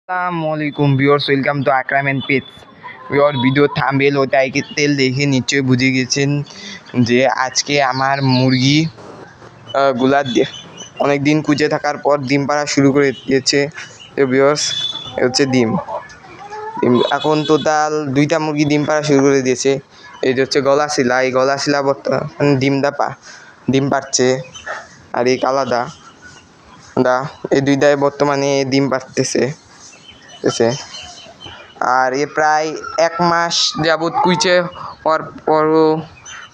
আসসালামাইকুম viewers, welcome to Akram and pets. Viewer video thumbnail ও title দেখে নিশ্চয়ই বুঝে গেছেন যে আজকে আমার মুরগি গুলা অনেক দিন কুচে থাকার পর ডিম পাড়া শুরু করে দিয়েছে। ভিউয়ার্স, হচ্ছে ডিম এখন টোটাল 2টা মুরগি ডিম পাড়া শুরু করে দিয়েছে। এই যে হচ্ছে গলাশিলা, এই গলাশিলা বর্তমান ডিম পাড়ছে। আর এই কালাদা এই দুইটাই বর্তমানে ডিম পাড়তেছে। আর এ প্রায় 1 মাস যাবৎ কুইচে হওয়ার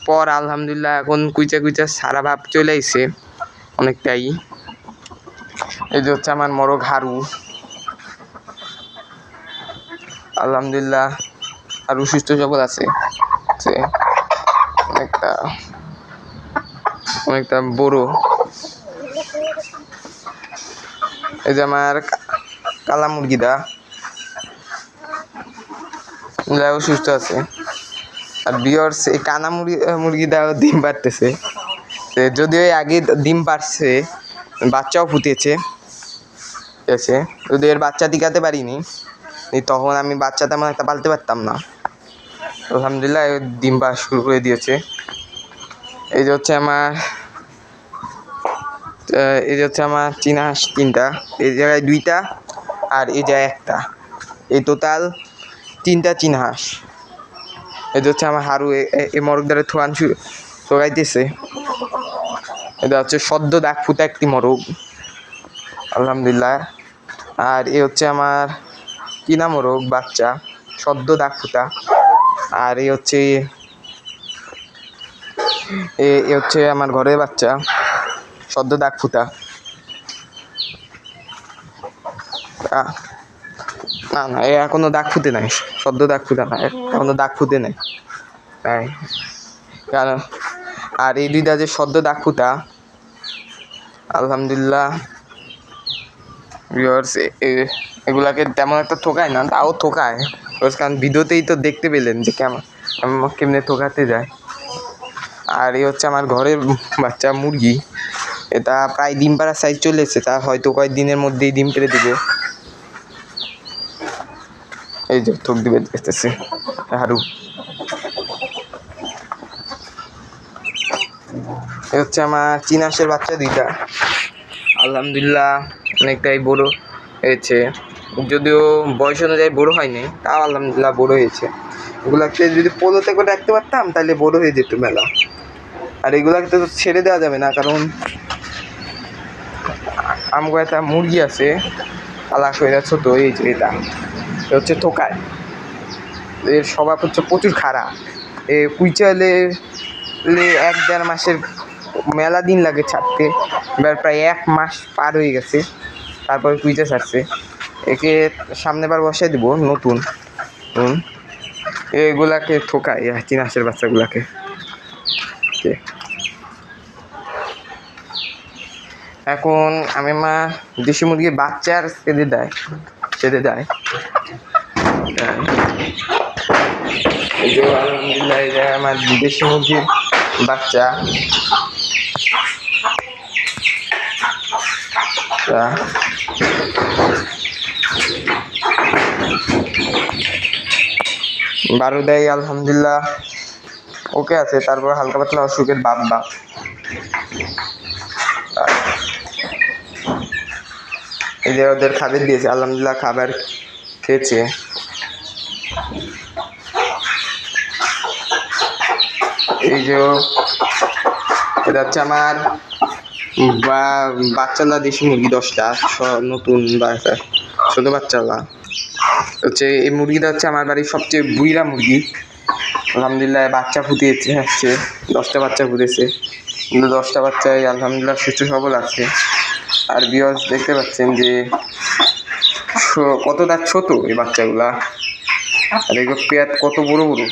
পর আলহামদুলিল্লাহ এখন কুইচা সারা ভাব চলে আইছে অনেকটাই। এই যে হচ্ছে আমার মোরগ হারু, আলহামদুলিল্লাহ আরো সুস্থ সবল আছে, অনেকটা বড়। এই যে আমার কালা মুরগিটা সুস্থ আছে। আর ভিউয়ার্স, এই কানা মুরগিটাও ডিম পাড়তেছে। যদিও আগে ডিম পাড়ছে, বাচ্চাও ফুটেছে, ঠিক আছে। যদি এর বাচ্চা টিকাতে পারিনি, তখন আমি বাচ্চা তেমন একটা পালতে পারতাম না। আলহামদুলিল্লাহ ডিম পাড়া শুরু করে দিয়েছে। এই যে হচ্ছে আমার চীনা হাঁস 3টা, এই জায়গায় 2টা আর এই জায়গায় 1টা, এই টোটাল 3টা চীনা হাঁস। এটা হচ্ছে আমার হারু, এই মরগ দ্বারা থোয়ান শোকাইতেছে। এটা হচ্ছে সদ্য দাগ ফুটা একটি মরগ, আলহামদুলিল্লাহ। আর এ হচ্ছে আমার কিনা মোরগ বাচ্চা, সদ্য দাগ ফুটা। আর এ হচ্ছে আমার ঘরের বাচ্চা, সদ্য দাগ ফুটা। না এ এখনো দাগ ফুটে নাই, সদ্য দাগ ফুটা না, এখনো দাগ ফুটে নাই। কারণ আর এই 2টা যে সদ্য দাগ ফুটা, আলহামদুলিল্লাহ। ভিউয়ার্স, এগুলাকে তেমন একটা ঠোকায় না, তাও ঠোকায়, কারণ ভিডিওতেই তো দেখতে পেলেন যে কেমনে ঠোকাতে যায়। আর এই হচ্ছে আমার ঘরের বাচ্চা মুরগি, এটা প্রায় ডিম পাড়ার সাইজ চলে এসেছে, তা হয়তো কয়েকদিনের মধ্যেই ডিম পেড়ে দিবে। এই যে ঠোক দিবে দেখতেছে হারু। এ হচ্ছে আমার চীনা হাঁসের বাচ্চা 2টা, আলহামদুলিল্লাহ অনেকটাই বড় হয়েছে। যদিও বয়স অনুযায়ী বড় হয়নি, তাও আলহামদুলিল্লাহ বড় হয়েছে। এগুলাকে যদি পোলোতে করে রাখতে পারতাম তাহলে বড় হয়ে যেত মেলা। আর এগুলাকে তো ছেড়ে দেওয়া যাবে না, কারণ আমগো একটা মুরগি আছে আলাস হয়ে যাচ্ছে। তো এই যে এটা হচ্ছে থোকায়, এর স্বভাব হচ্ছে প্রচুর খারাপ। এ কুইচালে 1-1.5 মাসের মেলা দিন লাগে ছাড়তে, এবার প্রায় 1 মাস পার হয়ে গেছে, তারপরে কুইচা ছাড়ছে। একে সামনে বার বসাই দিব নতুন। এগুলাকে ঠোকায় চীনা হাঁসের বাচ্চাগুলাকে। এখন আমি দেশি মুরগির বাচ্চার ছেড়ে দেয়। আলহামদুলিল্লাহ এই যে আমার দেশি মুরগির বাচ্চা। বারুদাই আলহামদুলিল্লাহ ওকে আছে, তারপর হালকা পাতলা অসুখের বাপ। এই যে ওদের খাবার দিয়েছে, আলহামদুলিল্লাহ খাবার খেয়েছে। এই যে এটা হচ্ছে আমার বাচ্চালা দেশি মুরগি 10টা, নতুন ছোট বাচ্চালা হচ্ছে। এই মুরগিটা হচ্ছে আমার বাড়ির সবচেয়ে বুইরা মুরগি, আলহামদুলিল্লাহ বাচ্চা ফুটিয়েছে, 10টা বাচ্চা ফুটেছে, কিন্তু 10টা বাচ্চাই আলহামদুলিল্লাহ সুস্থ সবল আছে। আর ভিউয়ার্স দেখতে পাচ্ছেন যে কতটা ছোট এই বাচ্চাগুলা, আর এগুলো পেট কত বড় বড়।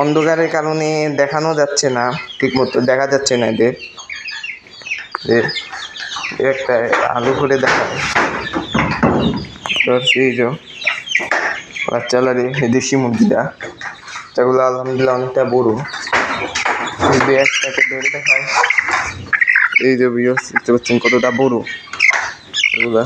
অন্ধকারের কারণে দেখানো যাচ্ছে না, ঠিক মতো দেখা যাচ্ছে না এদের। একটা আলু করে দেখায় এই যে বাচ্চালা দেশি মুরগিটা। বাচ্চাগুলো আলহামদুলিল্লাহ অনেকটা বড়। যদি একটাকে ধরে দেখায়, এই যে ভিউয়ার্স দেখতে পাচ্ছেন কতটা বড় এগুলা।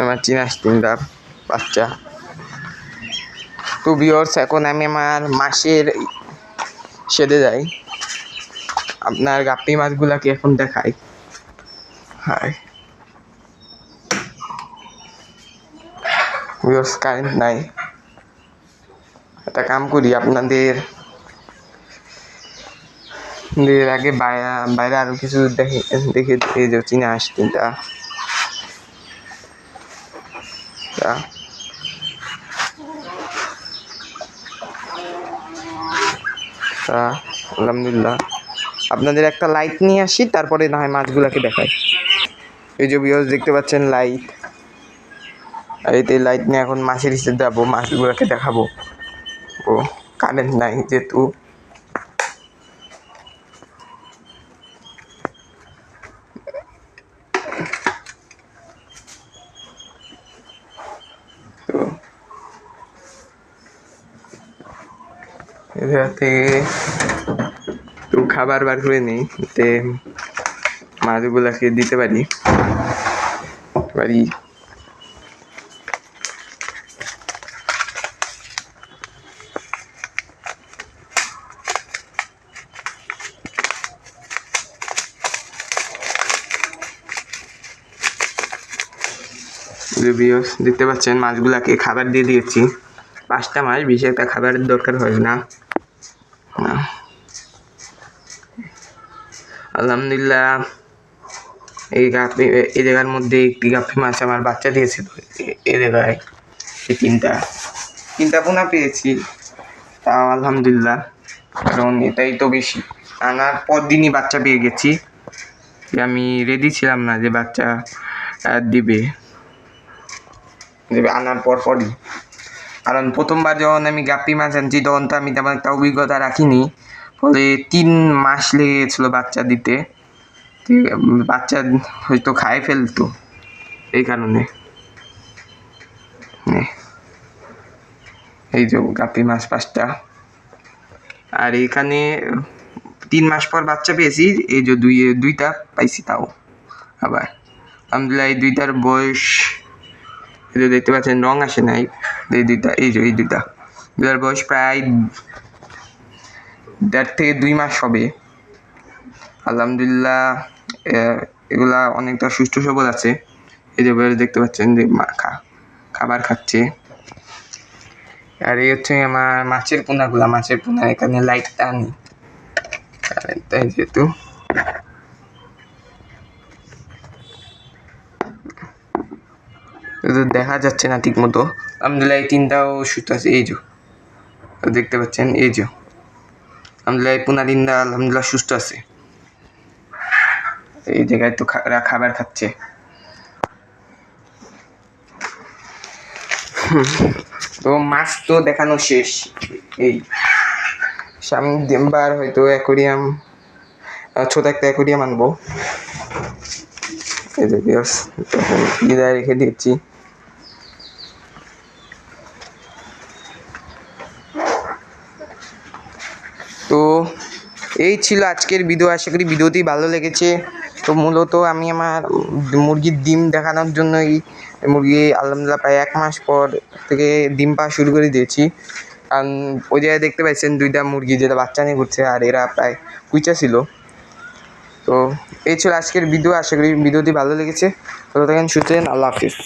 আমার চিনাস তিনটার বাচ্চা। তো ভিউয়ার্স এখন আমি আমার মাছের শেডে যাই, আপনার গাপ্পি মাছগুলাকে এখন দেখাই। হাই ভিউয়ার্স, কারেন্ট নাই, একটা কাম করি আপনাদের আগে বাইরে আরো কিছু দেখে এই যে চিনাস তিনটা। আলহামদুলিল্লাহ আপনাদের একটা লাইট নিয়ে আসি, তারপরে না হয় মাছগুলাকে দেখাই। এই যে ভিউয়ার্স দেখতে পাচ্ছেন লাইট, আর এই লাইট নিয়ে এখন মাছের হিসেবে যাবো, মাছগুলাকে দেখাবো। ও কারেন্ট নাই যেহেতু। এদের থেকে একটু খাবার বার করে নিই, যাতে মাছগুলাকে দিতে পারি। দেখতে পাচ্ছেন মাছগুলাকে খাবার দিয়ে দিয়েছি। 5টা মাছ, বেশি একটা খাবারের দরকার হয় না। আলহামদুলিল্লাহ এই জায়গার মধ্যে একটি গাপ্পি মাছ আমার বাচ্চা দিয়েছিল। এই জায়গায় এই তিনটা পোনা পেয়েছি, তাও আলহামদুলিল্লাহ, কারণ এটাই তো বেশি। আনার পর দিনই বাচ্চা পেয়ে গেছি, আমি রেডি ছিলাম না যে বাচ্চা দিবে আনার পরই। কারণ প্রথমবার যখন আমি গাপ্পি মাছ আনছি তখন তো আমি তেমন একটা অভিজ্ঞতা রাখিনি, ফলে 3 মাস লেগে গেছিলো বাচ্চা দিতে। বাচ্চা হয়তো খায় ফেলতো, এই কারণে। এই যে গাপ্পি মাছ 5টা, আর এখানে 3 মাস পর বাচ্চা পেয়েছি। এই যে দুইটা পাইছি, তাও আবার আলহামদুলিল্লাহ। এই দুইটার বয়স এই যে দেখতে পাচ্ছেন, রং আসে নাই। এই দুইটার বয়স প্রায় 1.5 থেকে 2 মাস হবে। আলহামদুলিল্লাহ এগুলা অনেকটা সুস্থ সবল আছে। এই যে দেখতে পাচ্ছেন যে খাবার খাচ্ছে। আর এই হচ্ছে আমার মাছের পোনাগুলা। মাছের পোনা এখানে লাইটটা আনি, তাই যেহেতু দেখা যাচ্ছে না ঠিক মতো। আলহামদুলিল্লাহ এই 3টাও সুস্থ আছে। এই যে দেখতে পাচ্ছেন, এই যে আলহামদুলিল্লাহ এই পোনা 3টা আলহামদুলিল্লাহ সুস্থ আছে। এই জায়গায় তো খাবার খাচ্ছে। তো মাছ তো দেখানো শেষ। এই সামনের হয়তো অ্যাকোরিয়াম, ছোট একটা অ্যাকোরিয়াম আনবো। এই যে বিদায় রেখে দিচ্ছি। তো এই ছিল আজকের ভিডিও। আশা করি ভিডিওটি ভালো লেগেছে। তো মূলত আমি আমার মুরগির ডিম দেখানোর জন্যই মুরগি আলহামদুলিল্লাহ প্রায় 1 মাস পর থেকে ডিম পাওয়া শুরু করে দিয়েছি। কারণ ওই জায়গায় দেখতে পাচ্ছেন 2টা মুরগি যেটা বাচ্চা নিয়ে ঘুরছে, আর এরা প্রায় কুইচা ছিল। তো এই ছিল আজকের ভিডিও। আশা করি ভিডিওটি ভালো লেগেছে। ভালো থাকেন, সুস্থ থাকেন। আল্লাহ হাফিজ।